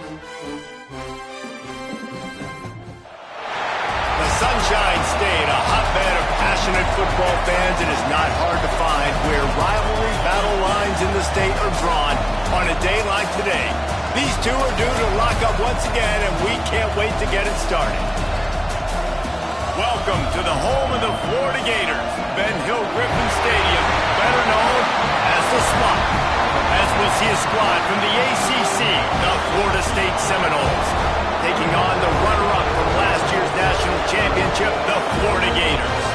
The Sunshine State, a hotbed of passionate football fans, it is not hard to find where rivalry battle lines in the state are drawn on a day like today. These two are due to lock up once again, and we can't wait to get it started. Welcome to the home of the Florida Gators, Ben Hill Griffin Stadium, better known as the Swamp, as we'll see a squad from the ACC, the Florida State Seminoles, taking on the runner-up from last year's national championship, the Florida Gators.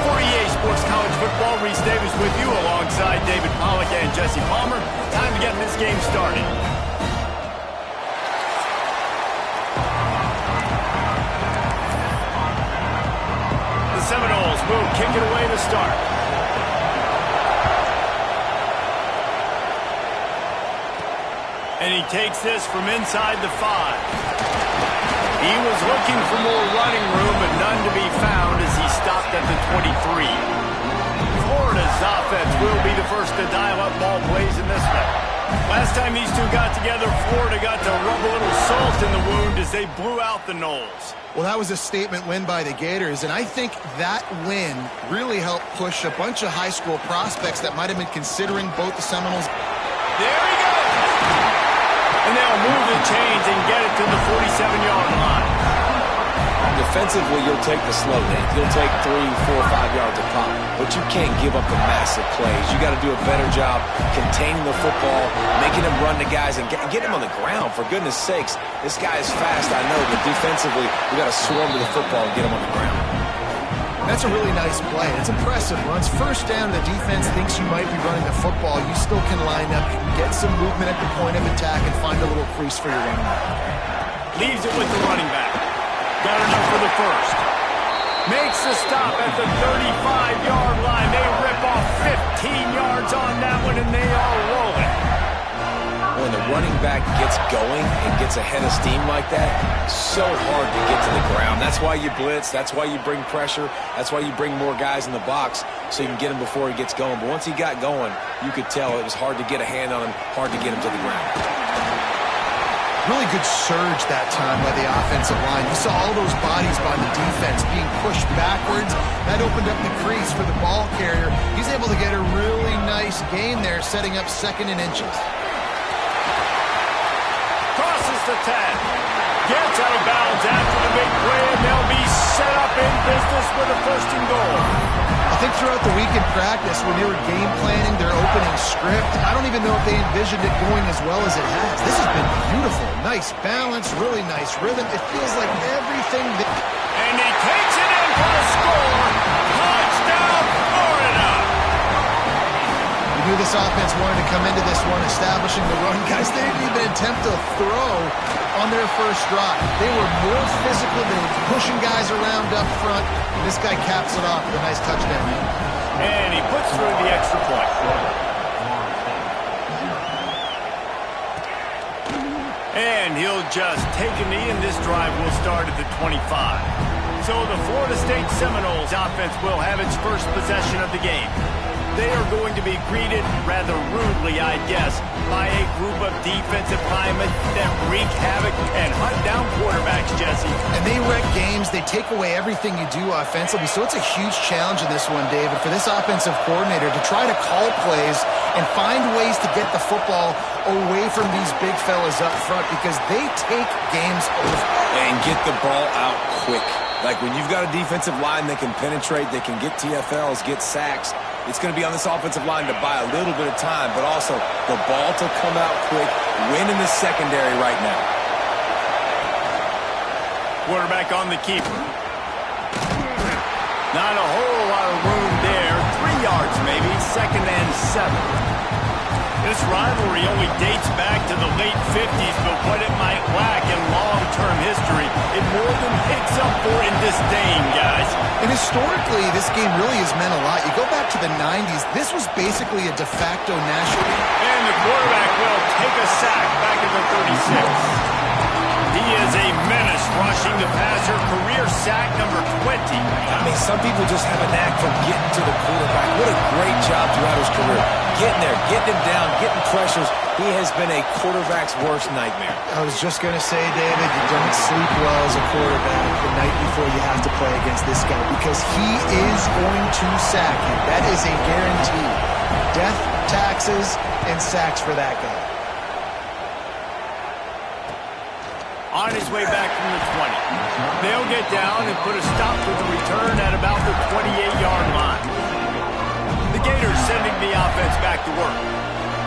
For EA Sports College Football, Reese Davis with you alongside David Pollack and Jesse Palmer. Time to get this game started. The Seminoles will kick it away to start. And he takes this from inside the 5. He was looking for more running room, but none to be found as he stopped at the 23. Florida's offense will be the first to dial up ball plays in this one. Last time these two got together, Florida got to rub a little salt in the wound as they blew out the Noles. Well, that was a statement win by the Gators, and I think that win really helped push a bunch of high school prospects that might have been considering both the Seminoles. There he goes! And they'll move the chains and get it to the 47-yard line. Defensively, you'll take the slow days. You'll take 3, 4, 5 yards a pop, but you can't give up the massive plays. You got to do a better job containing the football, making them run to guys, and get him on the ground. For goodness sakes, this guy is fast, I know, but defensively, we got to swarm to the football and get him on the ground. That's a really nice play. It's impressive. Once first down, the defense thinks you might be running the football. You still can line up, you can get some movement at the point of attack, and find a little crease for your running back. Leaves it with the running back. Got enough for the first. Makes the stop at the 35-yard line. They rip off 15 yards on that one, and they are rolling. When the running back gets going and gets ahead of steam like that, so hard to get to the ground. That's why you blitz. That's why you bring pressure. That's why you bring more guys in the box so you can get him before he gets going. But once he got going, you could tell it was hard to get a hand on him, hard to get him to the ground. Really good surge that time by the offensive line. You saw all those bodies by the defense being pushed backwards. That opened up the crease for the ball carrier. He's able to get a really nice gain there, setting up 2nd and inches. Crosses the 10. Gets out of bounds after the big play, and they'll be set up in business with a 1st and goal. I think throughout the week in practice, when they were game planning their opening script, I don't even know if they envisioned it going as well as it has. This has been beautiful. Nice balance, really nice rhythm. It feels like everything that... And he takes it in for the score. Touchdown, Florida! We knew this offense wanted to come into this one establishing the run. Guys, they didn't even attempt to throw on their first drive. They were more physical. They were pushing guys around up front. And this guy caps it off with a nice touchdown. And he puts through the extra point. And he'll just take a knee, and this drive will start at the 25. So the Florida State Seminoles offense will have its first possession of the game. They are going to be greeted rather rudely, I'd guess, by a group of defensive linemen that wreak havoc and hunt down quarterbacks, Jesse. And they wreck games. They take away everything you do offensively. So it's a huge challenge in this one, David, for this offensive coordinator to try to call plays and find ways to get the football away from these big fellas up front because they take games over. And get the ball out quick. Like when you've got a defensive line that can penetrate, they can get TFLs, get sacks, it's going to be on this offensive line to buy a little bit of time, but also the ball to come out quick, win in the secondary right now. Quarterback on the keeper. Not a whole lot of room there. 3 yards maybe, 2nd and 7. This rivalry only dates back to the late 50s, but what it might lack in long-term history, it more than makes up for in disdain, guys. And historically, this game really has meant a lot. You go back to the 90s, this was basically a de facto national. And the quarterback will take a sack back at the 36. He is a menace Rushing the passer, career sack number 20. I mean, some people just have a knack for getting to the quarterback. What a great job throughout his career. Getting there, getting him down, getting pressures. He has been a quarterback's worst nightmare. I was just going to say, David, you don't sleep well as a quarterback the night before you have to play against this guy because he is going to sack you. That is a guarantee. Death, taxes, and sacks for that guy. On his way back from the 20. They'll get down and put a stop to the return at about the 28-yard line. The Gators sending the offense back to work.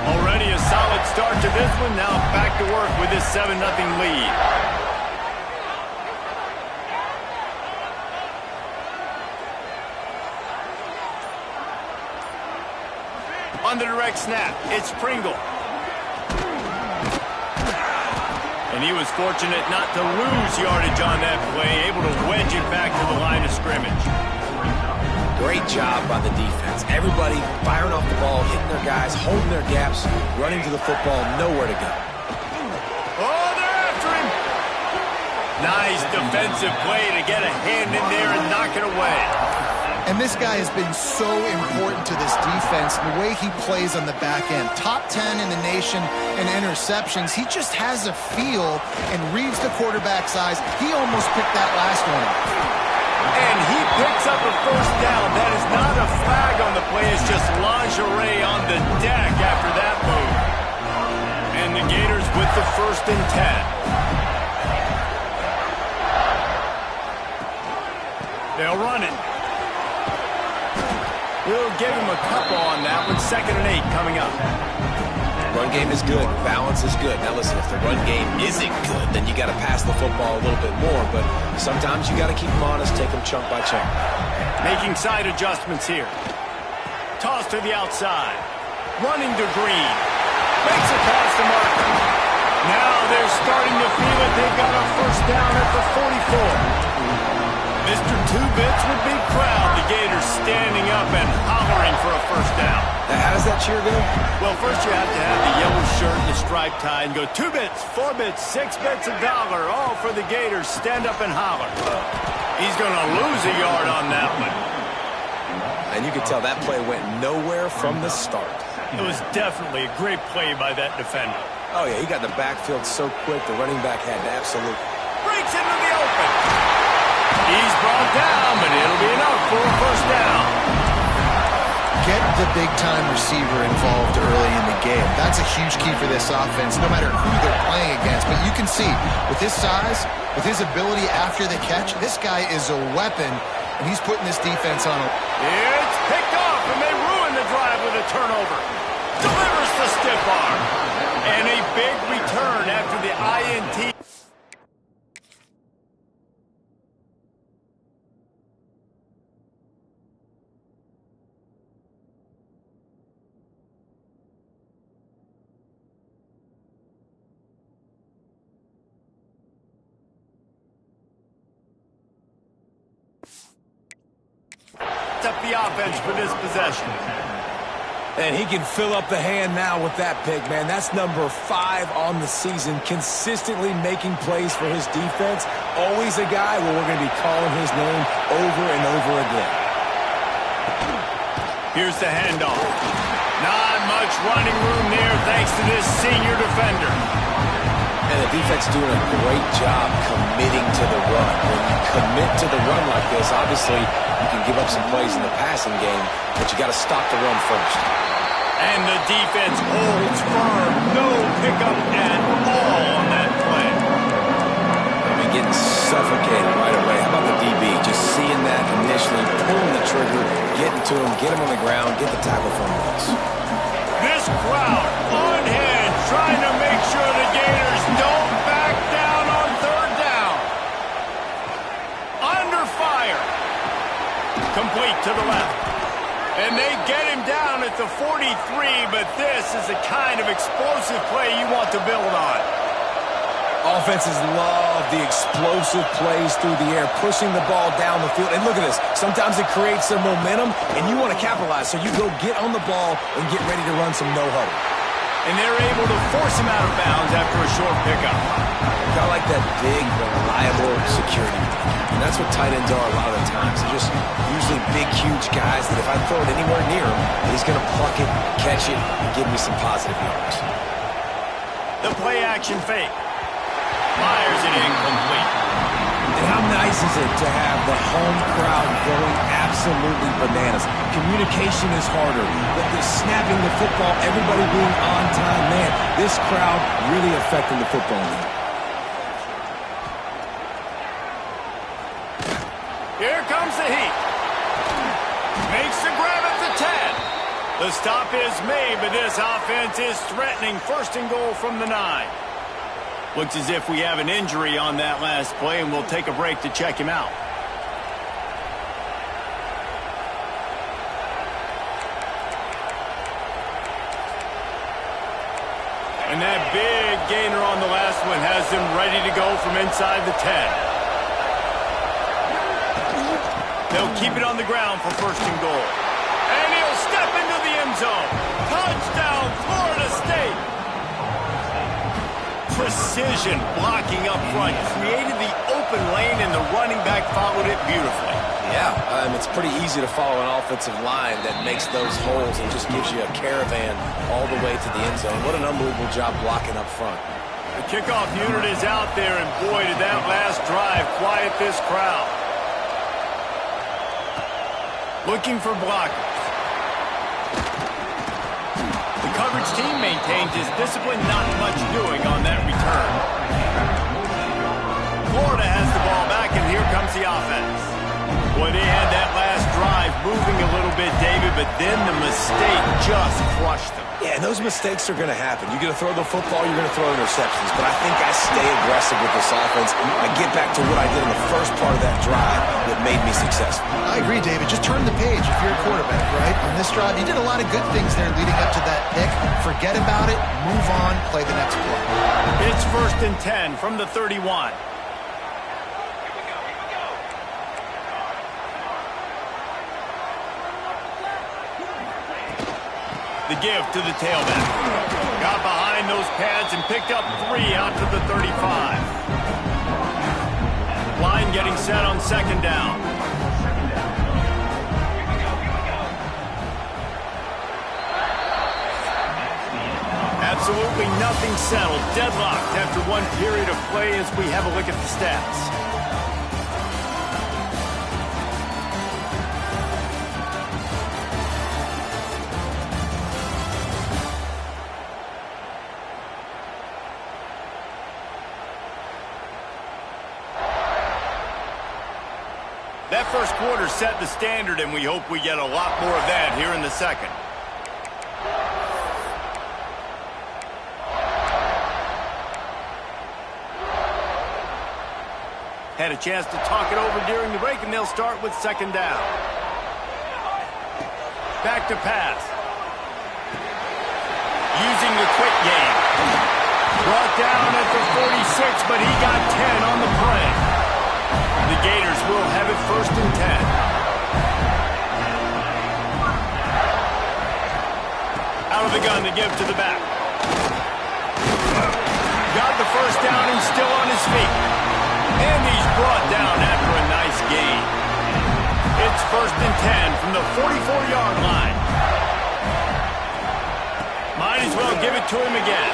Already a solid start to this one. Now back to work with this 7-0 lead. On the direct snap, it's Pringle. And he was fortunate not to lose yardage on that play, able to wedge it back to the line of scrimmage. Great job by the defense. Everybody firing off the ball, hitting their guys, holding their gaps, running to the football, nowhere to go. Oh, they're after him. Nice defensive play to get a hand in there and knock it away. And this guy has been so important to this defense, the way he plays on the back end. Top 10 in the nation in interceptions. He just has a feel and reads the quarterback's eyes. He almost picked that last one up. And he picks up a first down. That is not a flag on the play. It's just lingerie on the deck after that move. And the Gators with the 1st and 10. They'll run it. We'll give him a couple on that one. 2nd and 8 coming up. Run game is good. Balance is good. Now listen, if the run game isn't good, then you got to pass the football a little bit more. But sometimes you got to keep them honest, take them chunk by chunk. Making side adjustments here. Toss to the outside. Running to Green. Makes a pass to Martin. Now they're starting to feel it. They've got a first down at the 44. Mr. Two-Bits would be proud. The Gators standing up and hollering for a first down. Now, how does that cheer go? Well, first you have to have the yellow shirt and the striped tie and go 2 bits, 4 bits, 6 bits, $1, all for the Gators. Stand up and holler. He's going to lose a yard on that one. And you could tell that play went nowhere from the start. It was definitely a great play by that defender. Oh, yeah, he got in the backfield so quick, the running back had to absolutely. Breaks into the open. He's brought down, but it'll be enough for a first down. Get the big-time receiver involved early in the game. That's a huge key for this offense, no matter who they're playing against. But you can see, with his size, with his ability after the catch, this guy is a weapon, and he's putting this defense on. It's picked off, and they ruin the drive with a turnover. Delivers the stiff arm. And a big return after the INT. Up the offense for this possession. And he can fill up the hand now with that pick, man. That's number 5 on the season, consistently making plays for his defense. Always a guy where we're going to be calling his name over and over again. Here's the handoff. Not much running room there thanks to this senior defender. And the defense doing a great job committing to the run. When you commit to the run like this, obviously you can give up some plays in the passing game, but you got to stop the run first. And the defense holds firm. No pickup at all on that play. I mean, getting suffocated right away. How about the DB? Just seeing that initially, pulling the trigger, getting to him, get him on the ground, get the tackle from him. This crowd on hand trying to make sure the Gators don't back down on 3rd down. Under fire. Complete to the left. And they get him down at the 43, but this is the kind of explosive play you want to build on. Offenses love the explosive plays through the air, pushing the ball down the field. And look at this. Sometimes it creates some momentum, and you want to capitalize. So you go get on the ball and get ready to run some no-huddle. And they're able to force him out of bounds after a short pickup. Got like that big, reliable security blanket. And that's what tight ends are a lot of the times. They're just usually big, huge guys that if I throw it anywhere near him, he's going to pluck it, catch it, and give me some positive yards. The play action fake. Fires it incomplete. And how nice is it to have the home crowd going absolutely bananas? Communication is harder. The snapping the football, everybody being on time. Man, this crowd really affecting the football game. Here comes the heat. Makes the grab at the 10. The stop is made, but this offense is threatening first and goal from the 9. Looks as if we have an injury on that last play, and we'll take a break to check him out. And that big gainer on the last one has him ready to go from inside the 10. They'll keep it on the ground for first and goal. And he'll step into the end zone. Touchdown, Florida State. Precision blocking up front. Created the open lane, and the running back followed it beautifully. Yeah, it's pretty easy to follow an offensive line that makes those holes and just gives you a caravan all the way to the end zone. What an unbelievable job blocking up front. The kickoff unit is out there, and boy, did that last drive quiet this crowd. Looking for blockers. The coverage team maintains his discipline, not much doing on that return. Florida has the ball back, and here comes the offense. Boy, they had that last drive moving a little bit, David, but then the mistake just crushed them. Yeah, and those mistakes are going to happen. You're going to throw the football, you're going to throw interceptions. But I think I stay aggressive with this offense. I get back to what I did in the first part of that drive that made me successful. I agree, David. Just turn the page if you're a quarterback, right? On this drive, you did a lot of good things there leading up to that pick. Forget about it, move on, play the next play. It's first and 10 from the 31. The give to the tailback. Got behind those pads and picked up 3 out to the 35. Line getting set on second down. Absolutely nothing settled. Deadlocked after one period of play as we have a look at the stats. That first quarter set the standard, and we hope we get a lot more of that here in the second. Had a chance to talk it over during the break, and they'll start with second down. Back to pass. Using the quick game. Brought down at the 46, but he got 10 on the play. The Gators will have it first and 10. Out of the gun to give to the back. Got the first down and still on his feet. And he's brought down after a nice gain. It's first and 10 from the 44-yard line. Might as well give it to him again.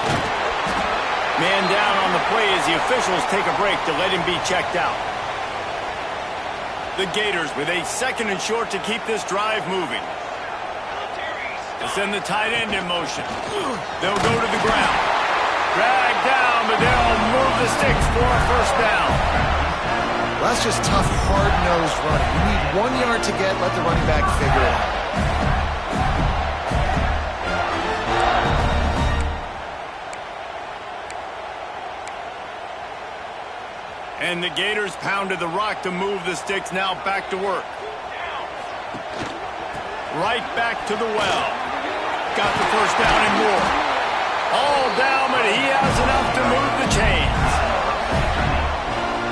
Man down on the play as the officials take a break to let him be checked out. The Gators with a second and short to keep this drive moving. To send the tight end in motion. They'll go to the ground. Drag down, but they'll move the sticks for a first down. Well, that's just tough, hard-nosed running. You need 1 yard to get, let the running back figure it out. And the Gators pounded the rock to move the sticks. Now back to work. Right back to the well. Got the first down and more. All down, but he has enough to move the chains.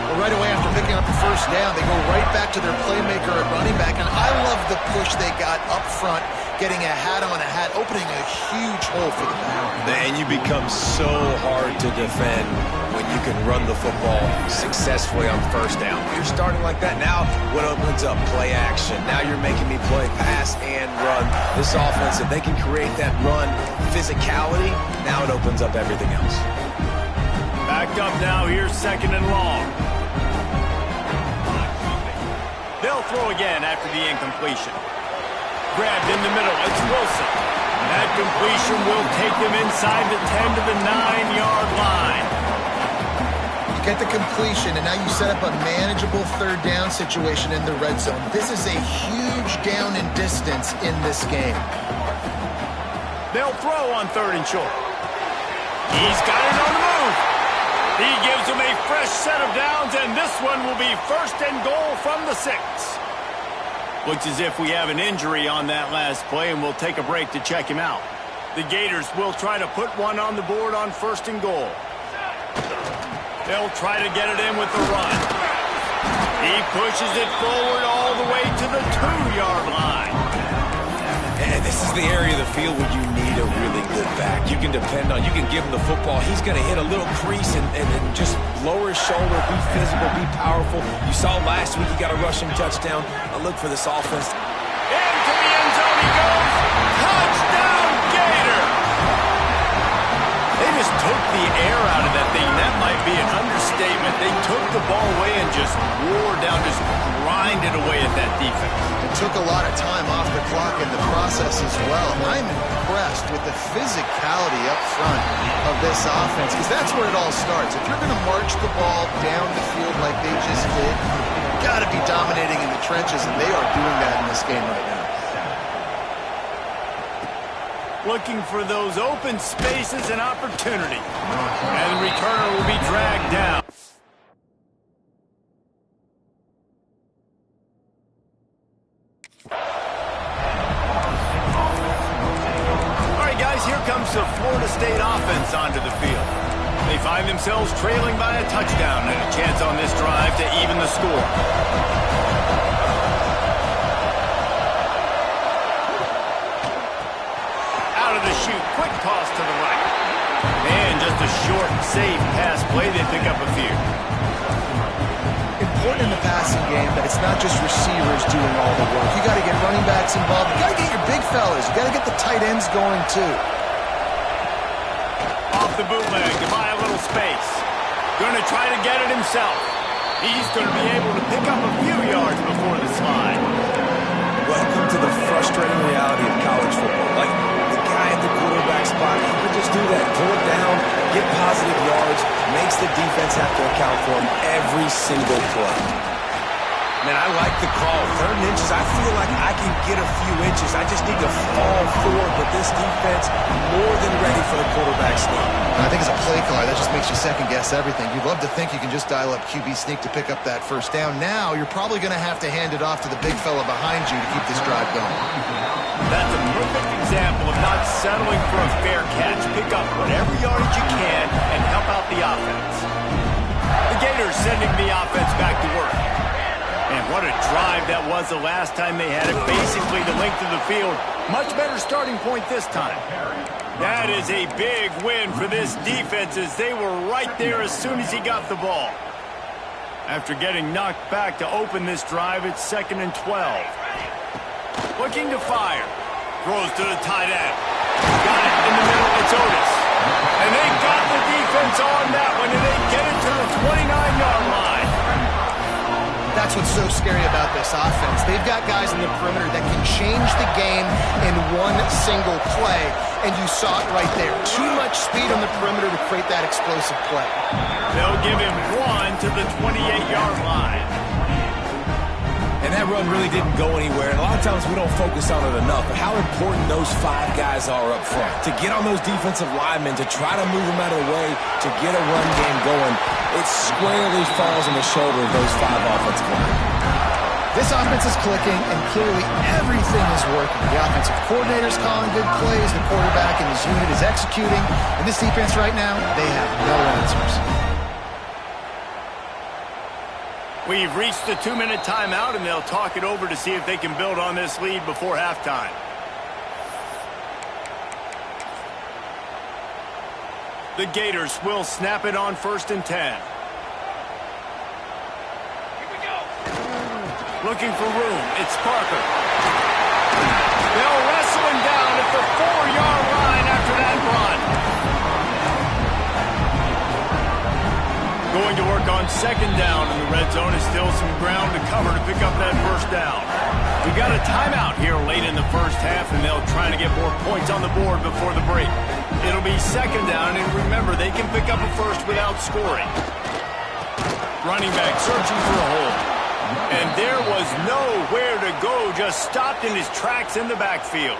Well, right away after picking up the first down, they go right back to their playmaker at running back. And I love the push they got up front, getting a hat on a hat, opening a huge hole for the back. And you become so hard to defend when you can run the football successfully on first down. You're starting like that. Now what opens up? Play action. Now you're making me play pass and run. This offense, if they can create that run physicality, now it opens up everything else. Backed up now. Here's 2nd and long. They'll throw again after the incompletion. Grabbed in the middle. It's Wilson. That completion will take them inside the 10 to the 9-yard line. You get the completion, and now you set up a manageable 3rd down situation in the red zone. This is a huge down in distance in this game. They'll throw on 3rd and short. He's got it on the move. He gives them a fresh set of downs, and this one will be 1st and goal from the 6. Looks as if we have an injury on that last play, and we'll take a break to check him out. The Gators will try to put one on the board on 1st and goal. They'll try to get it in with the run. He pushes it forward all the way to the 2-yard line. And this is the area of the field where you need a really good back. You can depend on, you can give him the football. He's going to hit a little crease and just lower his shoulder, be physical, be powerful. You saw last week he got a rushing touchdown. I look for this offense. Into the end zone he goes. Touchdown, Gator! They just took the air out of that thing. That might be an understatement. They took the ball away and just wore down, just grinded away at that defense. It took a lot of time off the clock in the process as well. I'm impressed with the physicality up front of this offense, because that's where it all starts. If you're going to march the ball down the field like they just did, you've got to be dominating in the trenches, and they are doing that in this game right now. Looking for those open spaces and opportunity. And the returner will be dragged down. All right, guys, here comes the Florida State offense onto the field. They find themselves trailing by a touchdown and a chance on this drive to even the score. Quick toss to the right. And just a short, safe pass play. They pick up a few. Important in the passing game that it's not just receivers doing all the work. You got to get running backs involved. You got to get your big fellas. You got to get the tight ends going too. Off the bootleg to buy a little space. Going to try to get it himself. He's going to be able to pick up a few yards before the slide. Welcome to the frustrating reality of college football. Like, the guy at the quarterback spot, he can just do that. Pull it down, get positive yards, makes the defense have to account for him every single play. Man, I like the call. 3rd and inches, I feel like I can get a few inches. I just need to fall forward, but this defense more than ready for the quarterback sneak. I think as a play caller, that just makes you second-guess everything. You'd love to think you can just dial up QB sneak to pick up that 1st down. Now, you're probably going to have to hand it off to the big fella behind you to keep this drive going. That's a perfect example of not settling for a fair catch. Pick up whatever yardage you can and help out the offense. The Gators sending the offense back to work. And what a drive that was the last time they had it. Basically the length of the field. Much better starting point this time. That is a big win for this defense, as they were right there as soon as he got the ball. After getting knocked back to open this drive, it's 2nd and 12. Looking to fire. Throws to the tight end. Got it in the middle. It's Otis. And they got the defense on that one, and they get it to the 29-yard line. That's what's so scary about this offense. They've got guys in the perimeter that can change the game in one single play, and you saw it right there. Too much speed on the perimeter to create that explosive play. They'll give him one to the 28-yard line. And that run really didn't go anywhere. And a lot of times we don't focus on it enough. But how important those 5 guys are up front. To get on those defensive linemen, to try to move them out of the way, to get a run game going, it squarely falls on the shoulder of those 5 offensive linemen. This offense is clicking, and clearly everything is working. The offensive coordinator's calling good plays. The quarterback and his unit is executing. And this defense right now, they have no answers. We've reached the 2-minute timeout, and they'll talk it over to see if they can build on this lead before halftime. The Gators will snap it on 1st and 10. Looking for room. It's Parker. They'll wrestle him down at the 4-yard line after that run. Going to work on 2nd down in the red zone is still some ground to cover to pick up that 1st down. We've got a timeout here late in the 1st half, and they'll try to get more points on the board before the break. It'll be 2nd down, and remember, they can pick up a 1st without scoring. Running back searching for a hole. And there was nowhere to go, just stopped in his tracks in the backfield.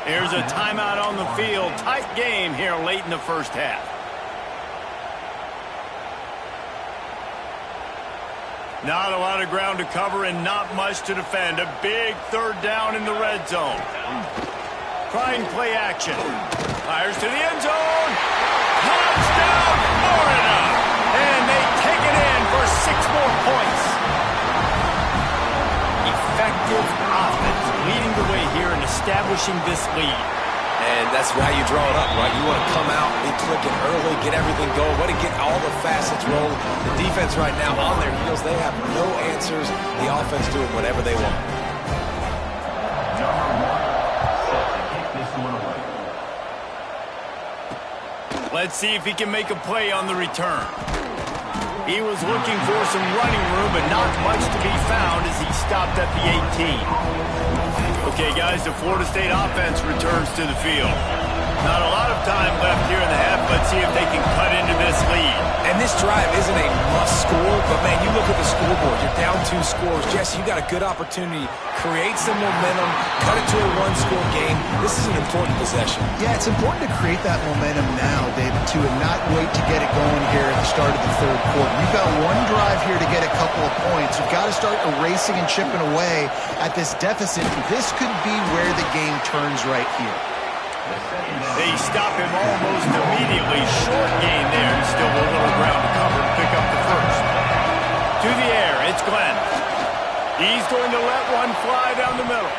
Here's a timeout on the field. Tight game here late in the 1st half. Not a lot of ground to cover and not much to defend. A big 3rd down in the red zone. Trying play action. Fires to the end zone. Touchdown, Florida! And they take it in for 6 more points. Effective offense leading the way here and establishing this lead. And that's how you draw it up, right? You want to come out, be clicking early, get everything going, want to get all the facets rolling. The defense right now on their heels, they have no answers. The offense doing whatever they want. Let's see if he can make a play on the return. He was looking for some running room, but not much to be found as he stopped at the 18. Okay, guys, the Florida State offense returns to the field. Not a lot of time left here in the half. Let's see if they can cut into this lead. And this drive isn't a must score, but, man, you look at the scoreboard. You're down 2 scores. Jesse, you got a good opportunity. Create some momentum. Cut it to a 1-score game. This is an important possession. Yeah, it's important to create that momentum now, David, too, and not wait to get it going here at the start of the 3rd quarter. You've got one drive here to get a couple of points. You've got to start erasing and chipping away at this deficit. This could be where the game turns right here. They stop him almost immediately. Short gain there, and still a little ground to cover to pick up the 1st. To the air, it's Glenn. He's going to let one fly down the middle.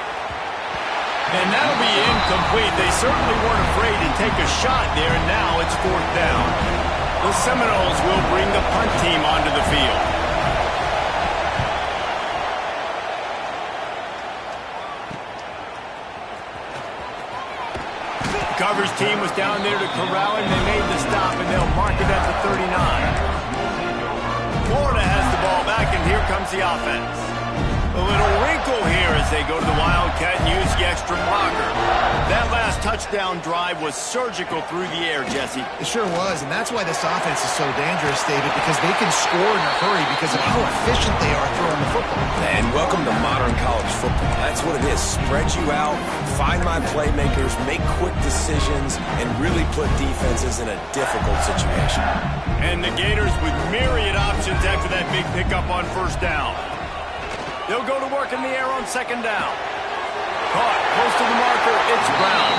And that'll be incomplete. They certainly weren't afraid to take a shot there, and now it's 4th down. The Seminoles will bring the punt team onto the field. Coverage team was down there to corral him. They made the stop, and they'll mark it at the 39. Florida has the ball back, and here comes the offense. A little wrinkle here as they go to the Wildcat and use the extra blocker. That last touchdown drive was surgical through the air, Jesse. It sure was, and that's why this offense is so dangerous, David, because they can score in a hurry because of how efficient they are throwing the football. And welcome to modern college football. That's what it is. Spread you out, find my playmakers, make quick decisions, and really put defenses in a difficult situation. And the Gators with myriad options after that big pickup on 1st down. They'll go to work in the air on 2nd down. Caught close to the marker, it's Brown.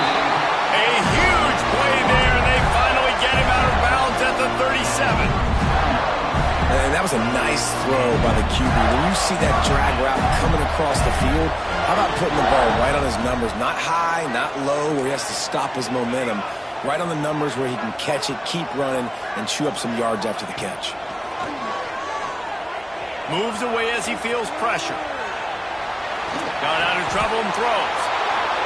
A huge play there, and they finally get him out of bounds at the 37. And that was a nice throw by the QB. When you see that drag route coming across the field, how about putting the ball right on his numbers? Not high, not low, where he has to stop his momentum. Right on the numbers where he can catch it, keep running, and chew up some yards after the catch. Moves away as he feels pressure. Got out of trouble and throws.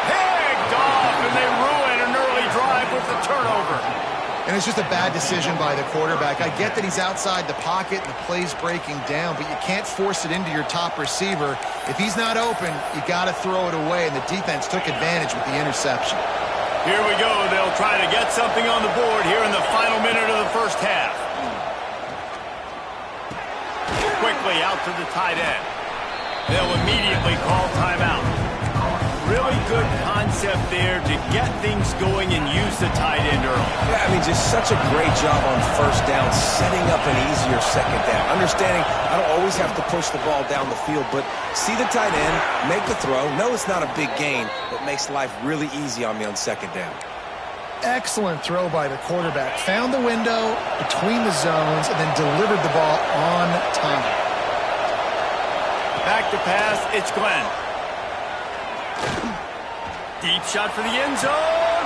Picked off, and they ruin an early drive with the turnover. And it's just a bad decision by the quarterback. I get that he's outside the pocket and the play's breaking down, but you can't force it into your top receiver. If he's not open, you got to throw it away, and the defense took advantage with the interception. Here we go. They'll try to get something on the board here in the final minute of the 1st half. Quickly out to the tight end. They'll immediately call timeout. Really good concept there to get things going and use the tight end early. Yeah, I mean, just such a great job on 1st down, setting up an easier 2nd down. Understanding I don't always have to push the ball down the field, but see the tight end, make the throw. No, it's not a big gain, but makes life really easy on me on 2nd down. Excellent throw by the quarterback. Found the window between the zones and then delivered the ball on time. Back to pass, it's Glenn. Deep shot for the end zone.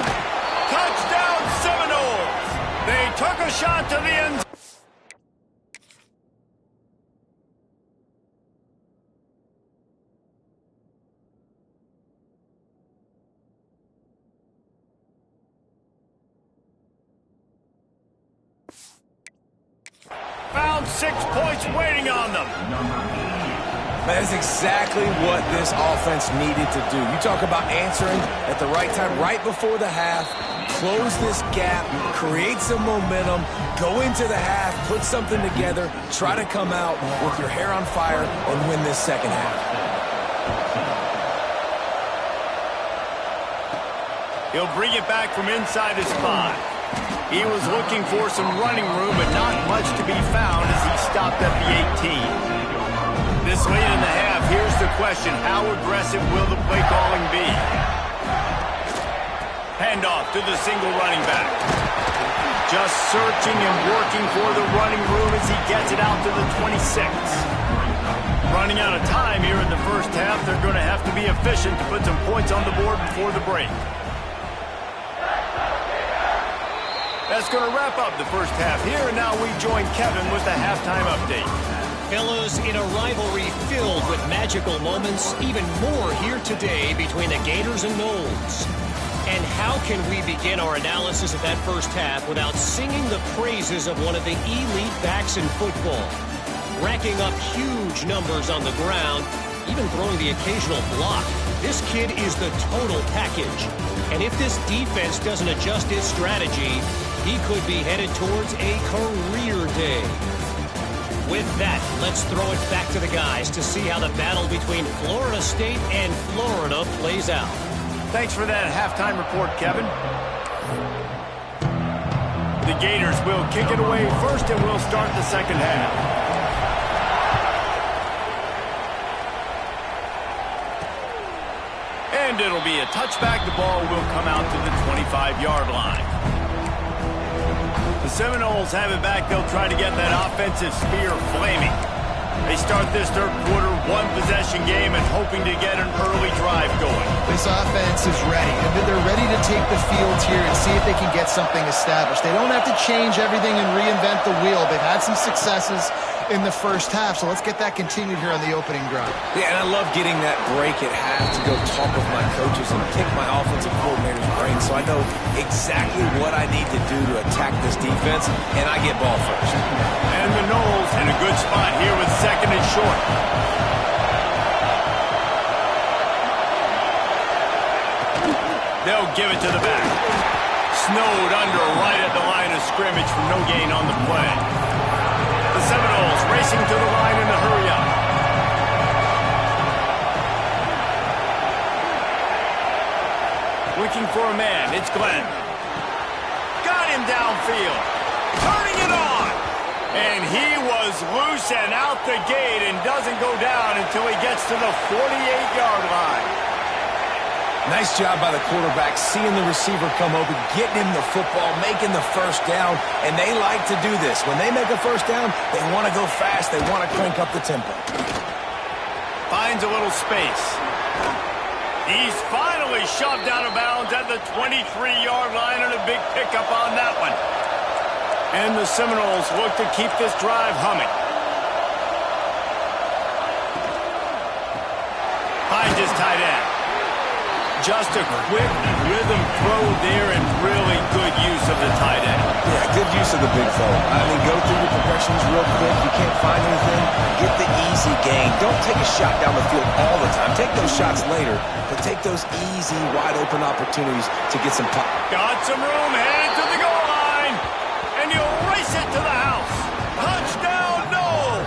Touchdown Seminoles! They took a shot to the end. Found 6 points waiting on them. That is exactly what this offense needed to do. You talk about answering at the right time, right before the half, close this gap, create some momentum, go into the half, put something together, try to come out with your hair on fire and win this second half. He'll bring it back from inside his 5. He was looking for some running room, but not much to be found as he stopped at the 18. This late in the half, here's the question: how aggressive will the play calling be? Handoff to the single running back. Just searching and working for the running room as he gets it out to the 26. Running out of time here in the first half, they're going to have to be efficient to put some points on the board before the break. That's going to wrap up the first half here, and now we join Kevin with the halftime update. Fellas, in a rivalry filled with magical moments, even more here today between the Gators and Noles. And how can we begin our analysis of that first half without singing the praises of one of the elite backs in football? Racking up huge numbers on the ground, even throwing the occasional block. This kid is the total package. And if this defense doesn't adjust its strategy, he could be headed towards a career day. With that, let's throw it back to the guys to see how the battle between Florida State and Florida plays out. Thanks for that halftime report, Kevin. The Gators will kick it away first, and we'll start the second half. And it'll be a touchback. The ball will come out to the 25-yard line. The Seminoles have it back. They'll try to get that offensive spear flaming. They start this third quarter one-possession game and hoping to get an early drive going. This offense is ready. They're ready to take the field here and see if they can get something established. They don't have to change everything and reinvent the wheel. They've had some successes in the first half, so let's get that continued here on the opening drive. Yeah, and I love getting that break at half to go talk with my coaches and pick my offensive coordinator's brain so I know exactly what I need to do to attack this defense, and I get ball first. And the Noles in a good spot here with second and short. They'll give it to the back. Snowed under right at the line of scrimmage for no gain on the play. The Seminoles racing to the line in a hurry-up. Looking for a man. It's Glenn. Got him downfield. Turning it on. And he was loose and out the gate and doesn't go down until he gets to the 48-yard line. Nice job by the quarterback, seeing the receiver come open, getting him the football, making the first down, and they like to do this. When they make a first down, they want to go fast. They want to crank up the tempo. Finds a little space. He's finally shoved out of bounds at the 23-yard line, and a big pickup on that one. And the Seminoles look to keep this drive humming. Finds his tight end. Just a quick rhythm throw there and really good use of the tight end. Yeah, good use of the big throw. I mean, go through your progressions real quick. You can't find anything. Get the easy gain. Don't take a shot down the field all the time. Take those shots later, but take those easy, wide-open opportunities to get some pop. Got some room, headed to the goal line, and you'll race it to the house. Touchdown, Noles!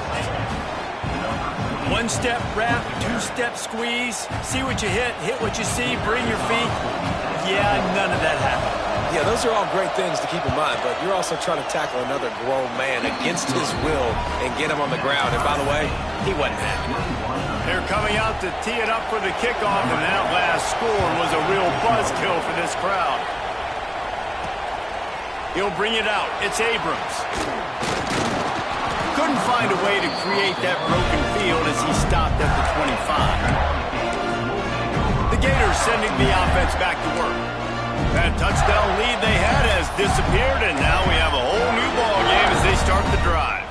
One-step wrap, two-step squeeze. See what you hit what you see, bring your feet. Yeah, none of that happened. Yeah, those are all great things to keep in mind, but you're also trying to tackle another grown man against his will and get him on the ground. And by the way, he wasn't happy. They're coming out to tee it up for the kickoff, and that last score was a real buzzkill for this crowd. He'll bring it out. It's Abrams. Couldn't find a way to create that broken field as he stopped at the 25. The Gators sending the offense back to work. That touchdown lead they had has disappeared, and now we have a whole new ball game as they start the drive.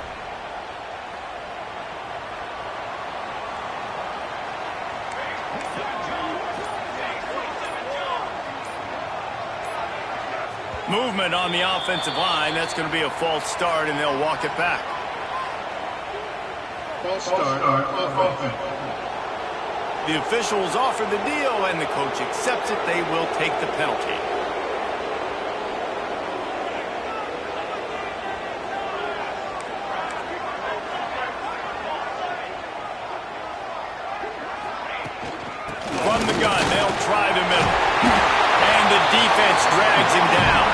Movement on the offensive line. That's going to be a false start, and they'll walk it back. False start on offense. The officials offer the deal, and the coach accepts it. They will take the penalty. From the gun, they'll try the middle. And the defense drags him down.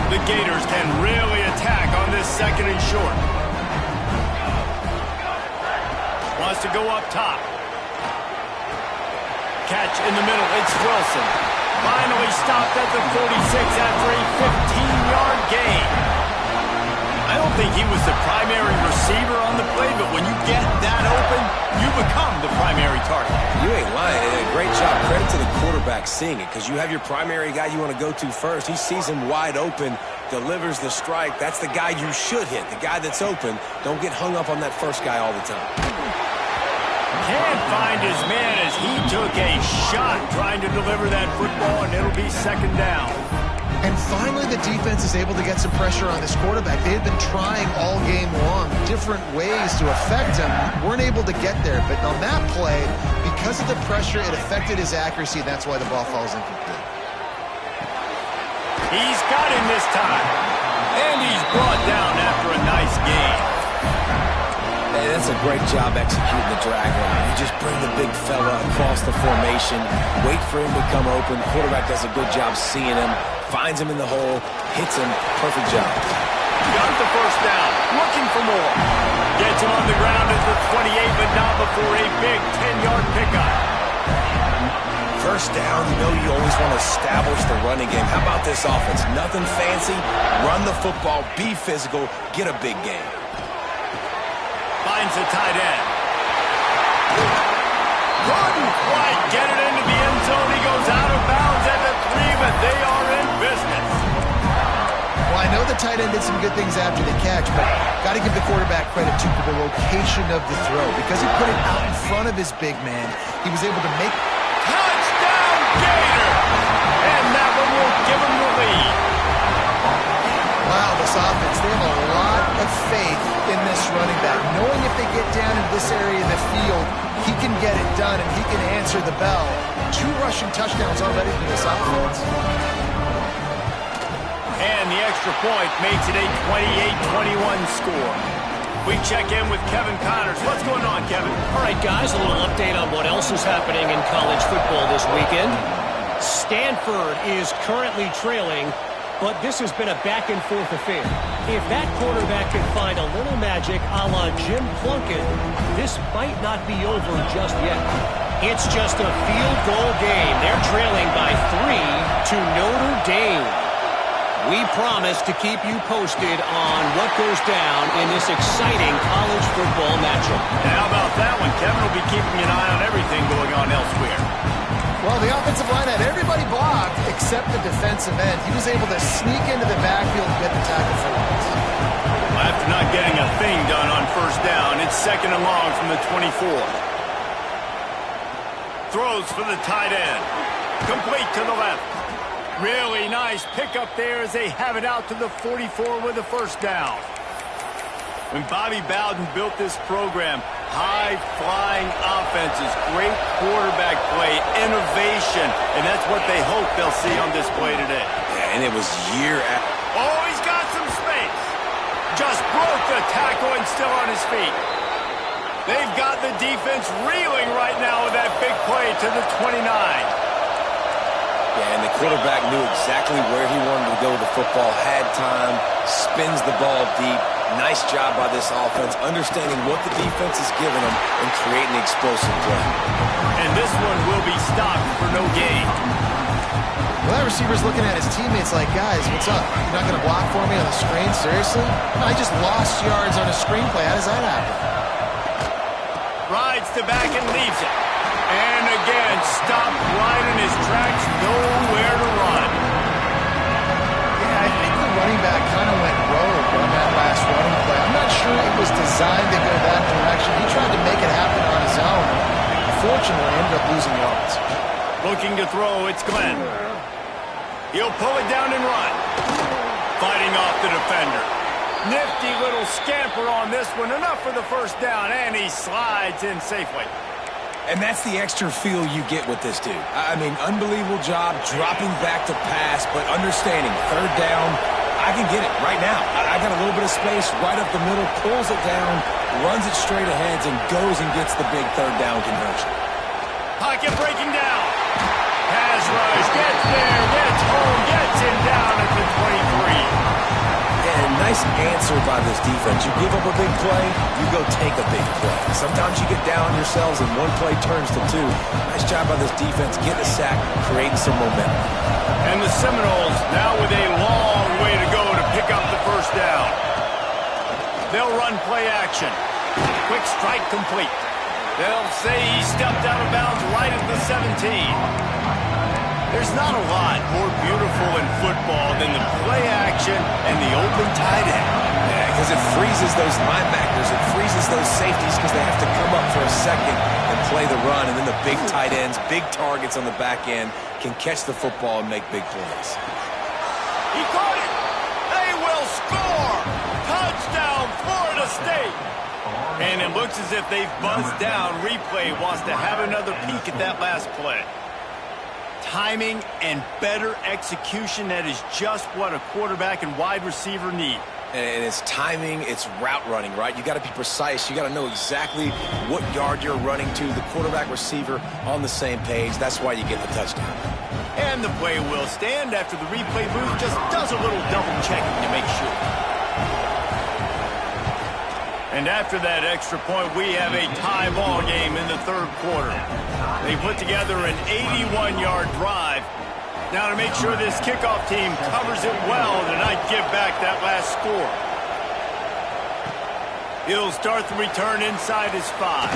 The Gators can really attack on this 2nd and short. Wants to go up top. Catch in the middle. It's Wilson. Finally stopped at the 46 after a 15-yard gain. I don't think he was the primary receiver on the play, but when you get that open, you become the primary target. You ain't lying. And a great job. Credit to the quarterback seeing it, because you have your primary guy you want to go to first. He sees him wide open, delivers the strike. That's the guy you should hit, the guy that's open. Don't get hung up on that first guy all the time. Can't find his man as he took a shot trying to deliver that football, and it'll be 2nd down. And finally, the defense is able to get some pressure on this quarterback. They had been trying all game long different ways to affect him. Weren't able to get there. But on that play, because of the pressure, it affected his accuracy. That's why the ball falls incomplete. He's got him this time. And he's brought down after a nice gain. Hey, that's a great job executing the drag route. You just bring the big fella across the formation, wait for him to come open. Quarterback does a good job seeing him, finds him in the hole, hits him. Perfect job. Got the first down, looking for more. Gets him on the ground at the 28, but not before a big 10-yard pickup. First down, you know you always want to establish the running game. How about this offense? Nothing fancy. Run the football, be physical, get a big game. Finds the tight end. Couldn't quite get it into the end zone. He goes out of bounds at the 3, but they are in business. Well, I know the tight end did some good things after the catch, but got to give the quarterback credit too for the location of the throw. Because he put it out in front of his big man, he was able to make... Touchdown, Gator! And that one will give him the lead. Wow, this offense, they have a lot of faith in this running back. Knowing if they get down in this area of the field, he can get it done and he can answer the bell. 2 rushing touchdowns already for this offense. And the extra point makes it a 28-21 score. We check in with Kevin Connors. What's going on, Kevin? All right, guys, a little update on what else is happening in college football this weekend. Stanford is currently trailing, but this has been a back-and-forth affair. If that quarterback can find a little magic a la Jim Plunkett, this might not be over just yet. It's just a field goal game. They're trailing by 3 to Notre Dame. We promise to keep you posted on what goes down in this exciting college football matchup. How about that one? Kevin will be keeping an eye on everything going on elsewhere. Well, the offensive line had everybody blocked except the defensive end. He was able to sneak into the backfield and get the tackle for once. After not getting a thing done on first down, it's 2nd and long from the 24. Throws for the tight end. Complete to the left. Really nice pickup there as they have it out to the 44 with the first down. When Bobby Bowden built this program, high-flying offenses, great quarterback play, innovation, and that's what they hope they'll see on display today. Yeah, and it was year after. Oh, he's got some space. Just broke the tackle and still on his feet. They've got the defense reeling right now with that big play to the 29. Yeah, and the quarterback knew exactly where he wanted to go with the football, had time, spins the ball deep. Nice job by this offense, understanding what the defense is giving them and creating explosive play. And this one will be stopped for no gain. Well, that receiver's looking at his teammates like, guys, what's up? You're not going to block for me on the screen? Seriously? I just lost yards on a screenplay. How does that happen? Rides to back and leaves it. And again, stopped right in his tracks, nowhere to run. running back kind of went rogue on that last running play. I'm not sure it was designed to go that direction. He tried to make it happen on his own. Unfortunately, ended up losing yards. Looking to throw, it's Glenn. He'll pull it down and run. Fighting off the defender. Nifty little scamper on this one. Enough for the first down, and he slides in safely. And that's the extra feel you get with this dude. I mean, unbelievable job dropping back to pass, but understanding third down, I can get it right now. I got a little bit of space right up the middle, pulls it down, runs it straight ahead, and goes and gets the big third down conversion. Pocket breaking down. Pass rush, gets there, gets home, gets him down at the 23. And nice answer by this defense. You give up a big play, you go take a big play. Sometimes you get down yourselves and one play turns to two. Nice job by this defense, getting a sack, creating some momentum. And the Seminoles now with a long way to go to pick up the first down. They'll run play action. Quick strike complete. They'll say he stepped out of bounds right at the 17. There's not a lot more beautiful in football than the play action and the open tight end. Yeah, because it freezes those linebackers. It freezes those safeties because they have to come up for a second and play the run. And then the big tight ends, big targets on the back end can catch the football and make big plays. He caught it. They will score. Touchdown, Florida State. And it looks as if they've buzzed down. Replay wants to have another peek at that last play. Timing and better execution, that is just what a quarterback and wide receiver need. And it's timing, it's route running, right? You got to be precise. You got to know exactly what yard you're running to. The quarterback receiver on the same page. That's why you get the touchdown. And the play will stand after the replay booth just does a little double checking to make sure. And after that extra point, we have a tie ball game in the third quarter. They put together an 81-yard drive. Now to make sure this kickoff team covers it well to not give back that last score. He'll start the return inside his 5.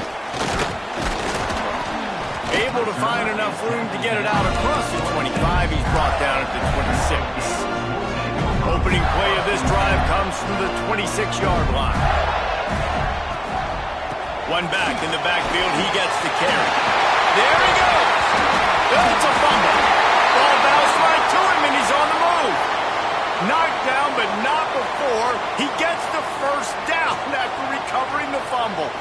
Able to find enough room to get it out across the 25. He's brought down at the 26. Opening play of this drive comes from the 26-yard line. One back in the backfield, he gets the carry. There he goes. It's a fumble. Ball bounced right to him, and he's on the move. Knocked down, but not before he gets the first down after recovering the fumble.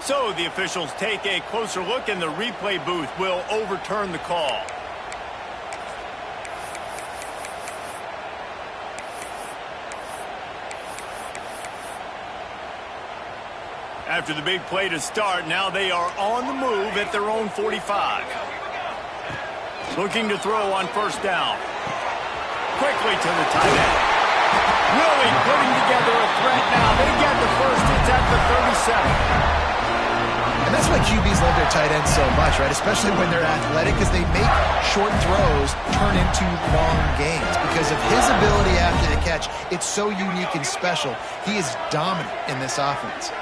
So the officials take a closer look, and the replay booth will overturn the call. After the big play to start, now they are on the move at their own 45. Looking to throw on first down. Quickly to the tight end. Really putting together a threat now. They get the first. It's at the 37. And that's why QBs love their tight ends so much, right? Especially when they're athletic, because they make short throws turn into long gains. Because of his ability after the catch, it's so unique and special. He is dominant in this offense.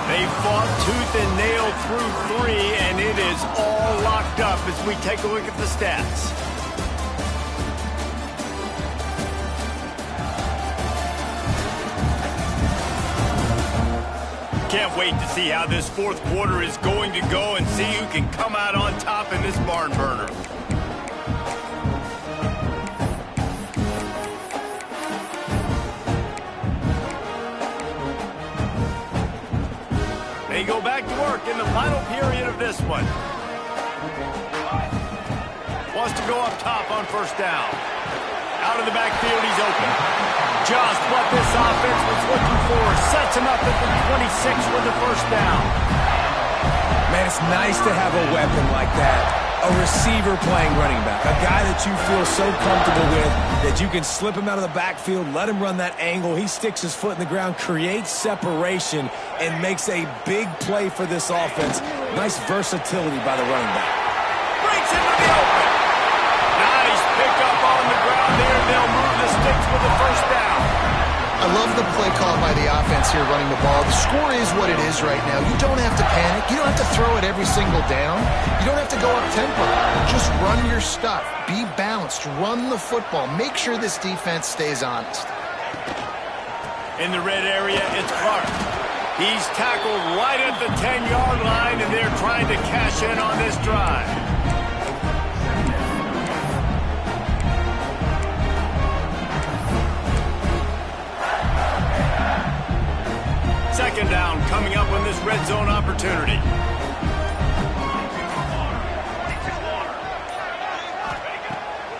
They fought tooth and nail through 3, and it is all locked up as we take a look at the stats. Can't wait to see how this fourth quarter is going to go and see who can come out on top in this barn burner. They go back to work in the final period of this one. Wants to go up top on first down. Out of the backfield, he's open. Just what this offense was looking for. Sets him up at the 26 with the first down. Man, it's nice to have a weapon like that. A receiver playing running back. A guy that you feel so comfortable with that you can slip him out of the backfield, let him run that angle. He sticks his foot in the ground, creates separation, and makes a big play for this offense. Nice versatility by the running back. Breaks into the open. Nice pickup on the ground there. They'll move the sticks with the first down. I love the play call by the offense here running the ball. The score is what it is right now. You don't have to panic. You don't have to throw it every single down. You don't have to go up tempo. Just run your stuff. Be balanced. Run the football. Make sure this defense stays honest. In the red area, it's Clark. He's tackled right at the 10-yard line, and they're trying to cash in on this drive. Second down coming up on this red zone opportunity.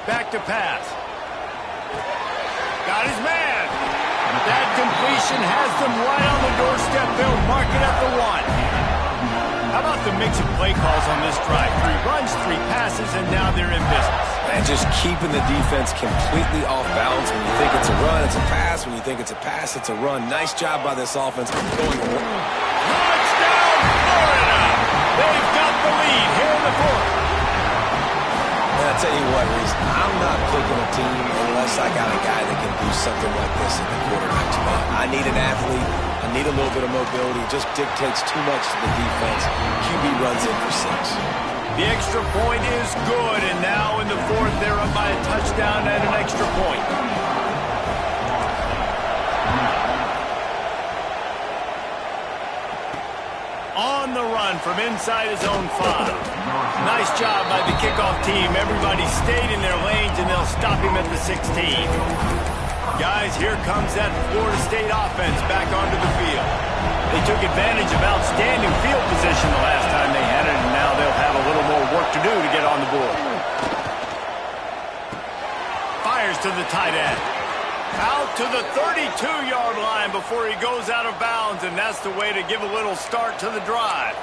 Back to pass. Got his man. That completion has them right on the doorstep. They'll mark it at the 1. How about the mix of play calls on this drive? 3 runs, 3 passes, and now they're in business. And just keeping the defense completely off balance. When you think it's a run, it's a pass. When you think it's a pass, it's a run. Nice job by this offense going. Touchdown, Florida! They've got the lead here in the fourth. And I'll tell you what, Reese, I'm not picking a team unless I got a guy that can do something like this in the quarterback spot. I need an athlete. I need a little bit of mobility. It just dictates too much to the defense. QB runs in for 6. The extra point is good, and now in the fourth, they're up by a touchdown and an extra point. On the run from inside his own 5. Nice job by the kickoff team. Everybody stayed in their lanes, and they'll stop him at the 16. Guys, here comes that Florida State offense back onto the field. They took advantage of outstanding field position the last time they had it, and now they'll have a little more work to do to get on the board. Fires to the tight end. Out to the 32-yard line before he goes out of bounds, and that's the way to give a little start to the drive.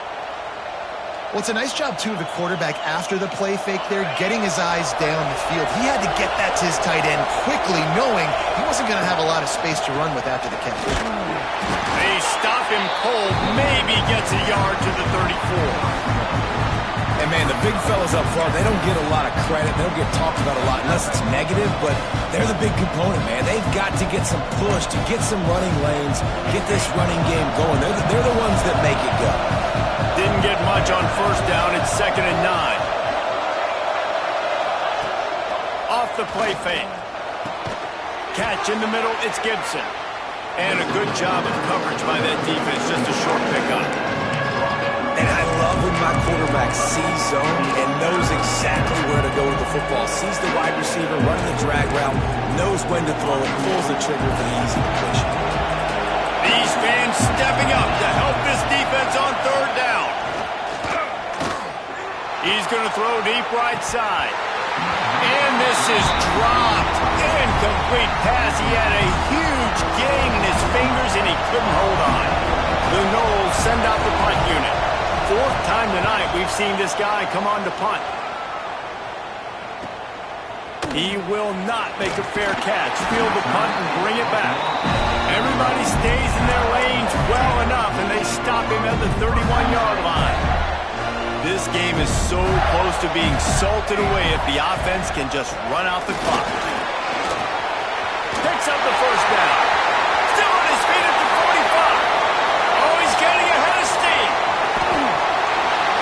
Well, it's a nice job, too, of the quarterback after the play fake there, getting his eyes down the field. He had to get that to his tight end quickly, knowing he wasn't going to have a lot of space to run with after the catch. They stop him cold, maybe gets a yard to the 34. And, man, the big fellas up front, they don't get a lot of credit. They don't get talked about a lot unless it's negative, but they're the big component, man. They've got to get some push, to get some running lanes, get this running game going. They're the ones that make it go. Didn't get much on first down. It's 2nd and 9. Off the play fake. Catch in the middle. It's Gibson. And a good job of coverage by that defense. Just a short pickup. And I love when my quarterback sees zone and knows exactly where to go with the football. Sees the wide receiver running the drag route, knows when to throw it, pulls the trigger for the easy completion. These fans stepping up to help this defense on 3rd down. He's going to throw deep right side. And this is dropped. Incomplete pass. He had a huge gain in his fingers, and he couldn't hold on. The Noles send out the punt unit. 4th time tonight we've seen this guy come on to punt. He will not make a fair catch. Field the punt and bring it back. Everybody stays in their lanes well enough, and they stop him at the 31-yard line. This game is so close to being salted away if the offense can just run out the clock. Picks up the first down. Still on his feet at the 45. Oh, he's getting ahead of steam.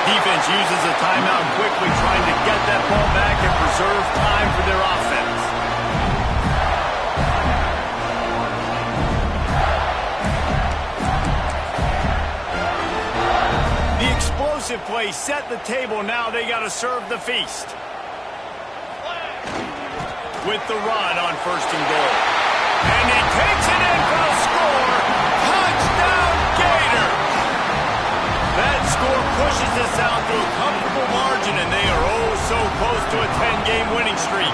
Defense uses a timeout quickly, trying to get that ball back and preserve time for their offense. Explosive play set the table. Now they got to serve the feast. With the run on 1st and goal. And he takes it in for the score. Touchdown, Gator! That score pushes us out to a comfortable margin, and they are oh so close to a 10-game winning streak.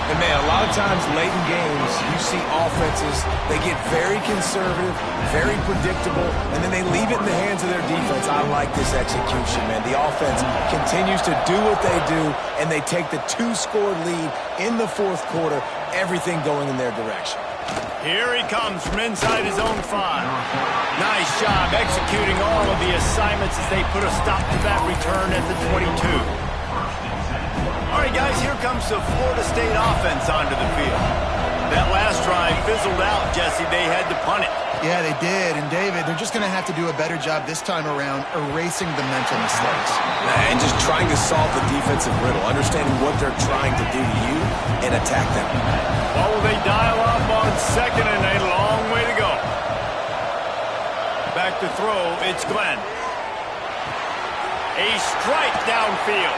And, man, a lot of times late in games, you see offenses, they get very conservative, very predictable, and then they leave it in the hands of their defense. I like this execution, man. The offense continues to do what they do, and they take the 2-score lead in the fourth quarter, everything going in their direction. Here he comes from inside his own 5. Nice job executing all of the assignments as they put a stop to that return at the 22. All right, guys, here comes the Florida State offense onto the field. That last drive fizzled out, Jesse. They had to punt it. Yeah, they did. And, David, they're just going to have to do a better job this time around erasing the mental mistakes. And just trying to solve the defensive riddle, understanding what they're trying to do to you and attack them. Well, will they dial up on second and a long way to go? Back to throw, it's Glenn. A strike downfield.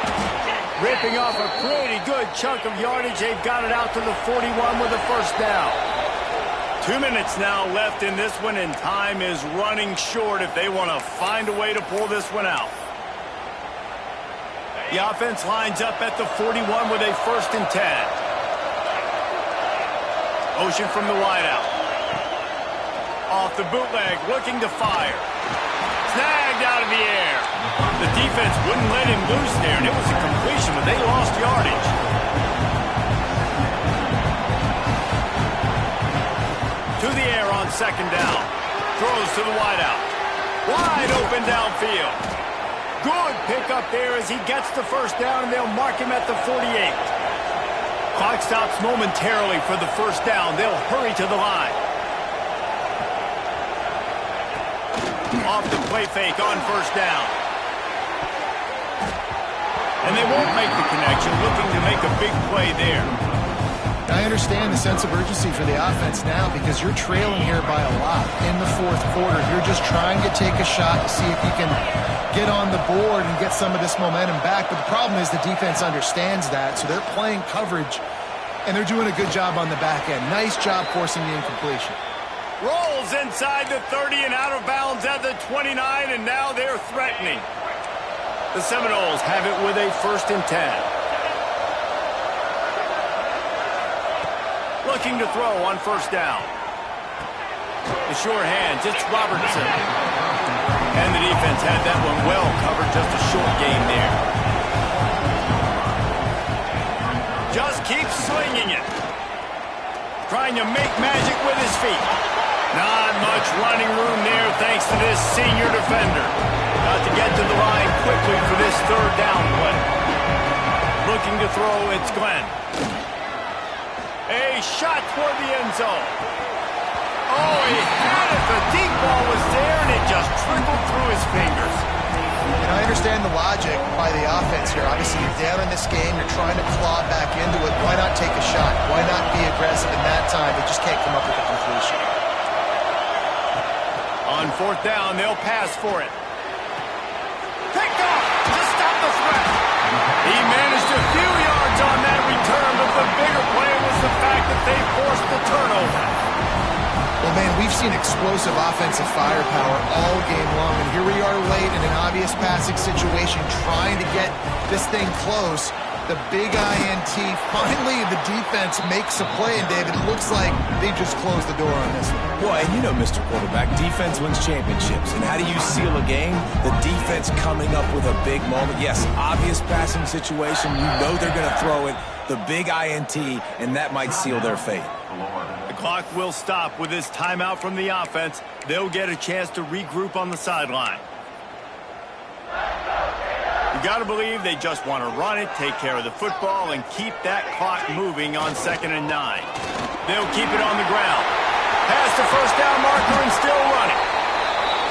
Ripping off a pretty good chunk of yardage. They've got it out to the 41 with a first down. 2 minutes now left in this one, and time is running short if they want to find a way to pull this one out. The offense lines up at the 41 with a 1st and 10. Ocean from the wideout. Off the bootleg, looking to fire. Snagged out of the air. The defense wouldn't let him loose there, and it was a completion, but they lost yardage. To the air on 2nd down. Throws to the wideout. Wide open downfield. Good pickup there as he gets the 1st down, and they'll mark him at the 48. Clock stops momentarily for the 1st down. They'll hurry to the line. Off the play fake on 1st down. And they won't make the connection, looking to make a big play there. I understand the sense of urgency for the offense now because you're trailing here by a lot in the fourth quarter. You're just trying to take a shot to see if you can get on the board and get some of this momentum back. But the problem is the defense understands that, so they're playing coverage, and they're doing a good job on the back end. Nice job forcing the incompletion. Rolls inside the 30 and out of bounds at the 29, and now they're threatening. The Seminoles have it with a 1st and 10. Looking to throw on 1st down. The sure hands, it's Robertson. And the defense had that one well covered, just a short game there. Just keeps swinging it. Trying to make magic with his feet. Not much running room there thanks to this senior defender. Got to get to the line quickly for this 3rd down play. Looking to throw, it's Glenn. A shot toward the end zone. Oh, he had it. The deep ball was there, and it just trickled through his fingers. And I understand the logic by the offense here. Obviously, you're down in this game. You're trying to claw back into it. Why not take a shot? Why not be aggressive in that time? They just can't come up with a completion. On 4th down, they'll pass for it. Picked off to stop the threat. He managed a few yards on that return, but the bigger play was the fact that they forced the turnover. Well, man, we've seen explosive offensive firepower all game long, and here we are late in an obvious passing situation trying to get this thing close. The big INT, finally the defense makes a play, and David, it looks like they just closed the door on this one. Well, and you know, Mr. Quarterback, defense wins championships. And how do you seal a game? The defense coming up with a big moment. Yes, obvious passing situation. You know they're going to throw it. The big INT, and that might seal their fate. The clock will stop with this timeout from the offense. They'll get a chance to regroup on the sideline. You got to believe they just want to run it, take care of the football, and keep that clock moving on 2nd and 9. They'll keep it on the ground. Past the 1st down marker and still running.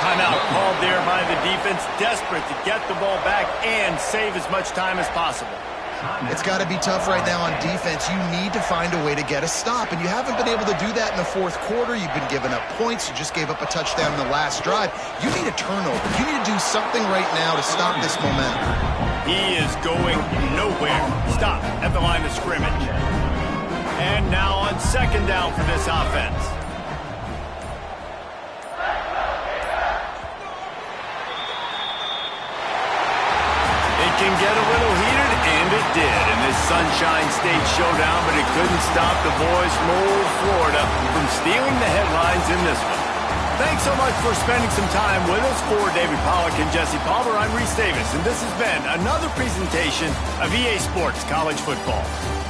Timeout called there by the defense, desperate to get the ball back and save as much time as possible. It's got to be tough right now on defense. You need to find a way to get a stop, and you haven't been able to do that in the fourth quarter. You've been giving up points. You just gave up a touchdown in the last drive. You need a turnover. You need to do something right now to stop this momentum. He is going nowhere. Stop at the line of scrimmage. And now on 2nd down for this offense. It can get a little heated, and And it did in this Sunshine State showdown, but it couldn't stop the boys from old Florida from stealing the headlines in this one. Thanks so much for spending some time with us. For David Pollack and Jesse Palmer, I'm Reese Davis, and this has been another presentation of EA Sports College Football.